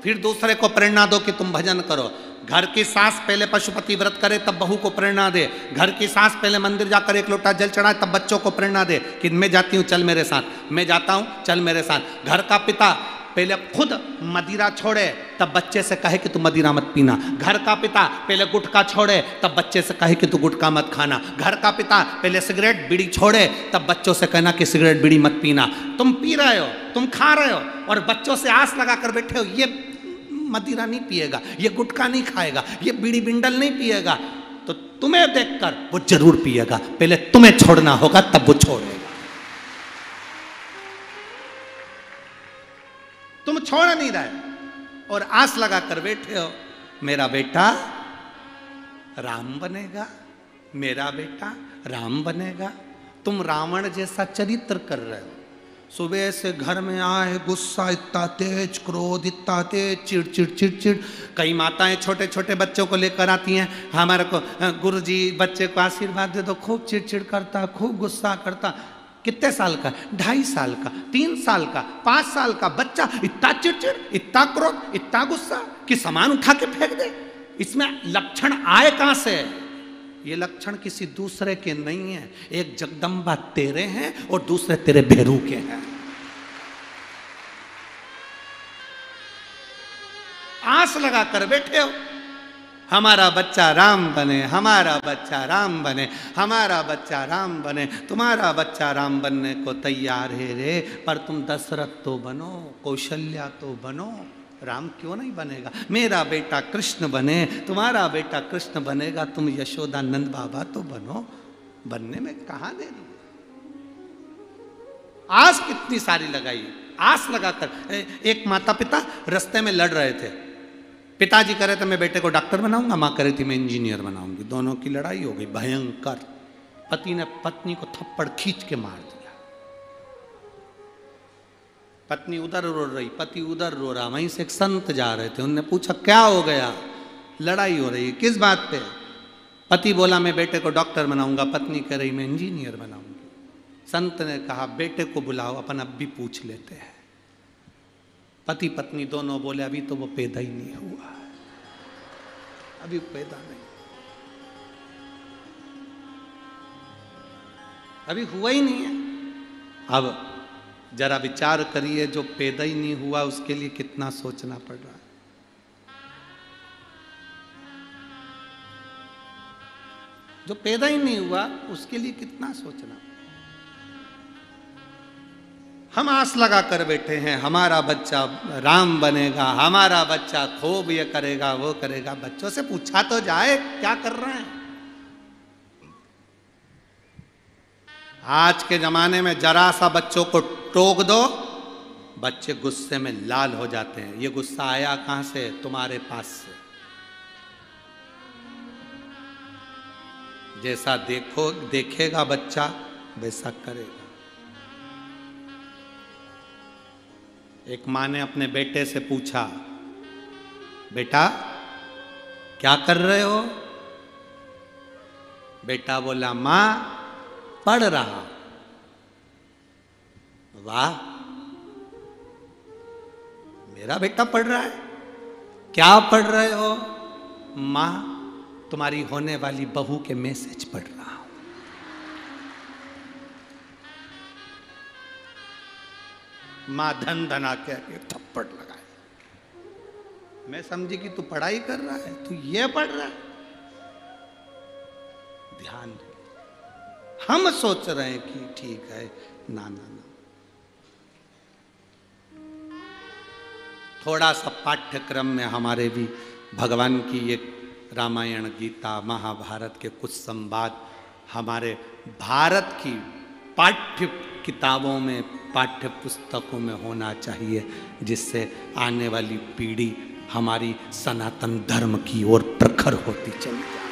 फिर दूसरे को प्रेरणा दो कि तुम भजन करो। घर की सास पहले पशुपति व्रत करे तब बहू को प्रेरणा दे। घर की सास पहले मंदिर जाकर एक लोटा जल चढ़ाए तब बच्चों को प्रेरणा दे कि मैं जाती हूँ चल मेरे साथ, मैं जाता हूँ चल मेरे साथ। घर का पिता पहले खुद मदिरा छोड़े तब बच्चे से कहे कि तू मदिरा मत पीना। घर का पिता पहले गुटखा छोड़े तब बच्चे से कहे कि तू गुटखा मत खाना। घर का पिता पहले सिगरेट बीड़ी छोड़े तब बच्चों से कहना कि सिगरेट बीड़ी मत पीना। तुम पी रहे हो, तुम खा रहे हो और बच्चों से आस लगा कर बैठे हो ये मदिरा नहीं पिएगा, ये गुटखा नहीं खाएगा, ये बीड़ी बिंडल नहीं पिएगा, तो तुम्हें देखकर वो जरूर पिएगा। पहले तुम्हें छोड़ना होगा तब वो छोड़ेगा। तुम छोड़ नहीं रहे और आस लगा कर बैठे हो मेरा बेटा राम बनेगा, मेरा बेटा राम बनेगा। तुम रावण जैसा चरित्र कर रहे हो। सुबह से घर में आए गुस्सा इतना तेज, क्रोध इतना तेज, चिड़ चिड़ चिड़ चिड़। कई माताएं छोटे छोटे बच्चों को लेकर आती हैं, हमारे को गुरुजी बच्चे को आशीर्वाद दे दो, खूब चिड़ चिड़ करता, खूब गुस्सा करता। कितने साल का? 2.5 साल का, 3 साल का, 5 साल का बच्चा इतना चिड़चिड़, इतना क्रोध, इतना गुस्सा कि सामान उठा के फेंक दे। इसमें लक्षण आए कहां से? ये लक्षण किसी दूसरे के नहीं है। एक जगदम्बा तेरे हैं और दूसरे तेरे भेरू के हैं। आस लगा कर बैठे हो हमारा बच्चा राम बने, हमारा बच्चा राम बने, हमारा बच्चा राम बने। तुम्हारा बच्चा राम बनने को तैयार है रे, पर तुम दशरथ तो बनो, कौशल्या तो बनो। राम क्यों नहीं बनेगा? मेरा बेटा कृष्ण बने, तुम्हारा बेटा कृष्ण बनेगा, तुम यशोदानंद बाबा तो बनो। बनने में कहां देरी? आस कितनी सारी लगाई, आस लगाकर। एक माता पिता रास्ते में लड़ रहे थे। पिताजी कह रहे थे मैं बेटे को डॉक्टर बनाऊंगा, मां कह रही थी मैं इंजीनियर बनाऊंगी। दोनों की लड़ाई हो गई भयंकर। पति ने पत्नी को थप्पड़ खींच के मार दिया। पत्नी उधर रो रही, पति उधर रो रहा। वहीं से एक संत जा रहे थे, उनने पूछा क्या हो गया? लड़ाई हो रही, किस बात पे? पति बोला मैं बेटे को डॉक्टर बनाऊंगा, पत्नी कह रही मैं इंजीनियर बनाऊंगी। संत ने कहा बेटे को बुलाओ, अपन अब भी पूछ लेते हैं। पति पत्नी दोनों बोले अभी तो वो पैदा ही नहीं हुआ, अभी पैदा नहीं, अभी हुआ ही नहीं है। अब जरा विचार करिए, जो पैदा ही नहीं हुआ उसके लिए कितना सोचना पड़ रहा है। जो पैदा ही नहीं हुआ उसके लिए कितना सोचना। हम आस लगा कर बैठे हैं हमारा बच्चा राम बनेगा, हमारा बच्चा खूब ये करेगा वो करेगा। बच्चों से पूछा तो जाए क्या कर रहे हैं। आज के जमाने में जरा सा बच्चों को टोक दो, बच्चे गुस्से में लाल हो जाते हैं। ये गुस्सा आया कहां से? तुम्हारे पास से। जैसा देखेगा बच्चा वैसा करेगा। एक मां ने अपने बेटे से पूछा बेटा क्या कर रहे हो? बेटा बोला मां पढ़ रहा। वाह, मेरा बेटा पढ़ रहा है। क्या पढ़ रहे हो? मां तुम्हारी होने वाली बहू के मैसेज पढ़ रहा हूं। मां धन धना के थप्पड़ लगाए। मैं समझी कि तू पढ़ाई कर रहा है, तू ये पढ़ रहा है। ध्यान दे, हम सोच रहे हैं कि ठीक है। ना ना ना, थोड़ा सा पाठ्यक्रम में हमारे भी भगवान की ये रामायण गीता महाभारत के कुछ संवाद हमारे भारत की पाठ्य किताबों में, पाठ्य पुस्तकों में होना चाहिए, जिससे आने वाली पीढ़ी हमारी सनातन धर्म की ओर प्रखर होती चली जाए।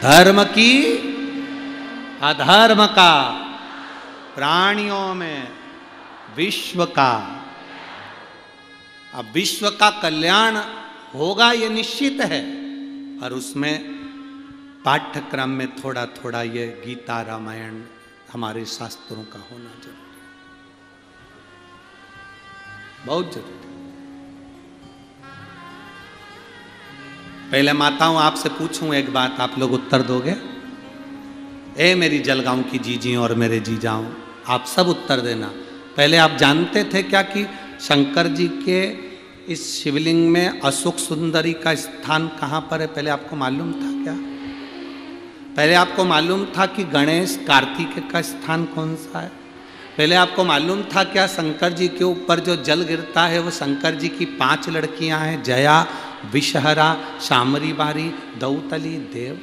धर्म की अधर्म का, प्राणियों में विश्व का। अब विश्व का कल्याण होगा ये निश्चित है, और उसमें पाठ्यक्रम में थोड़ा थोड़ा ये गीता रामायण हमारे शास्त्रों का होना जरूरी, बहुत जरूरी। पहले माताओं आपसे पूछूं एक बात, आप लोग उत्तर दोगे? ए मेरी जलगांव की जीजी और मेरे जीजाओं, आप सब उत्तर देना। पहले आप जानते थे क्या कि शंकर जी के इस शिवलिंग में अशोक सुंदरी का स्थान कहाँ पर है? पहले आपको मालूम था क्या? पहले आपको मालूम था कि गणेश कार्तिकेय का स्थान कौन सा है? पहले आपको मालूम था क्या शंकर जी के ऊपर जो जल गिरता है वो शंकर जी की 5 लड़कियां हैं, जया, विषहरा, शामरी बारी, दौतली, देव?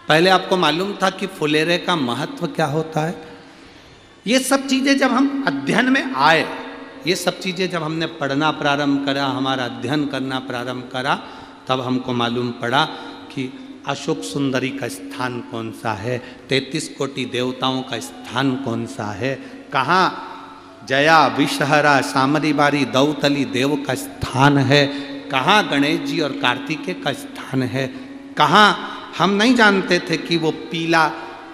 पहले आपको मालूम था कि फुलेरे का महत्व क्या होता है? ये सब चीजें जब हम अध्ययन में आए, ये सब चीजें जब हमने पढ़ना प्रारंभ करा, हमारा अध्ययन करना प्रारंभ करा, तब हमको मालूम पड़ा कि अशोक सुंदरी का स्थान कौन सा है, 33 कोटि देवताओं का स्थान कौन सा है, कहाँ जया, विषहरा, शामरी बारी, दौतली, देव का स्थान है, कहाँ गणेश जी और कार्तिकेय का स्थान है, कहाँ हम नहीं जानते थे कि वो पीला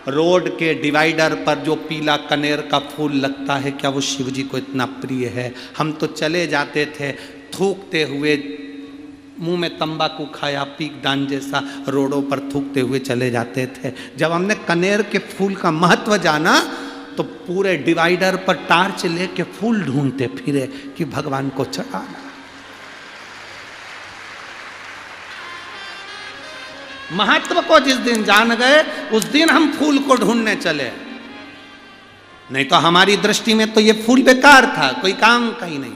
रोड के डिवाइडर पर जो पीला कनेर का फूल लगता है, क्या वो शिव जी को इतना प्रिय है? हम तो चले जाते थे थूकते हुए, मुंह में तंबाकू खाया, पीक दान जैसा रोडों पर थूकते हुए चले जाते थे। जब हमने कनेर के फूल का महत्व जाना तो पूरे डिवाइडर पर टार्च लेके फूल ढूंढते फिरे कि भगवान को चढ़ाना। महत्व को जिस दिन जान गए उस दिन हम फूल को ढूंढने चले, नहीं तो हमारी दृष्टि में तो ये फूल बेकार था, कोई काम का ही नहीं था।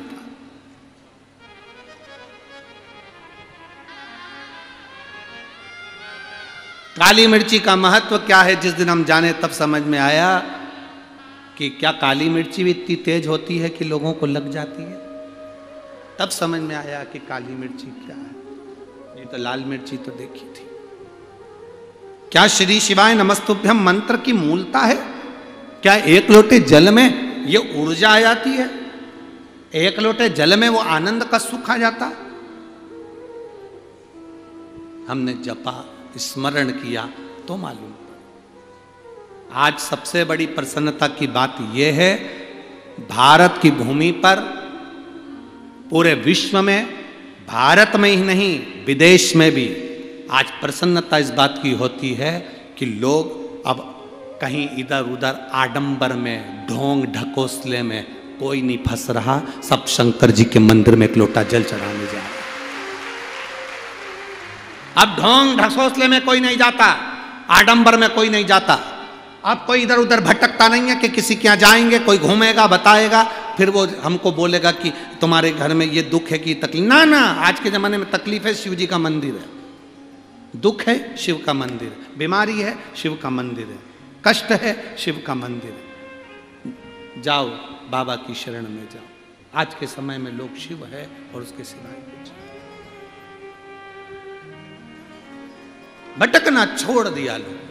काली मिर्ची का महत्व क्या है, जिस दिन हम जाने तब समझ में आया कि क्या काली मिर्ची भी इतनी तेज होती है कि लोगों को लग जाती है। तब समझ में आया कि काली मिर्ची क्या है। ये तो लाल मिर्ची तो देखी थी। क्या श्री शिवाय नमस्तुभ्यम मंत्र की मूलता है? क्या एक लोटे जल में ये ऊर्जा आ जाती है? एक लोटे जल में वो आनंद का सुख आ जाता? हमने जपा, स्मरण किया तो मालूम। आज सबसे बड़ी प्रसन्नता की बात यह है, भारत की भूमि पर पूरे विश्व में, भारत में ही नहीं विदेश में भी आज प्रसन्नता इस बात की होती है कि लोग अब कहीं इधर उधर आडंबर में, ढोंग ढकोसले में कोई नहीं फंस रहा, सब शंकर जी के मंदिर में एक लोटा जल चढ़ाने जा रहे। अब ढोंग ढकोसले में कोई नहीं जाता, आडंबर में कोई नहीं जाता। अब कोई इधर उधर भटकता नहीं है कि किसी के यहाँ जाएंगे, कोई घूमेगा, बताएगा, फिर वो हमको बोलेगा कि तुम्हारे घर में ये दुख है कि तकलीफ। ना ना, आज के जमाने में तकलीफ है, शिव जी का मंदिर है। दुख है, शिव का मंदिर है। बीमारी है, शिव का मंदिर है। कष्ट है, शिव का मंदिर है। जाओ बाबा की शरण में जाओ। आज के समय में लोग शिव है और उसके सिवाय कुछ भटकना छोड़ दिया लोग।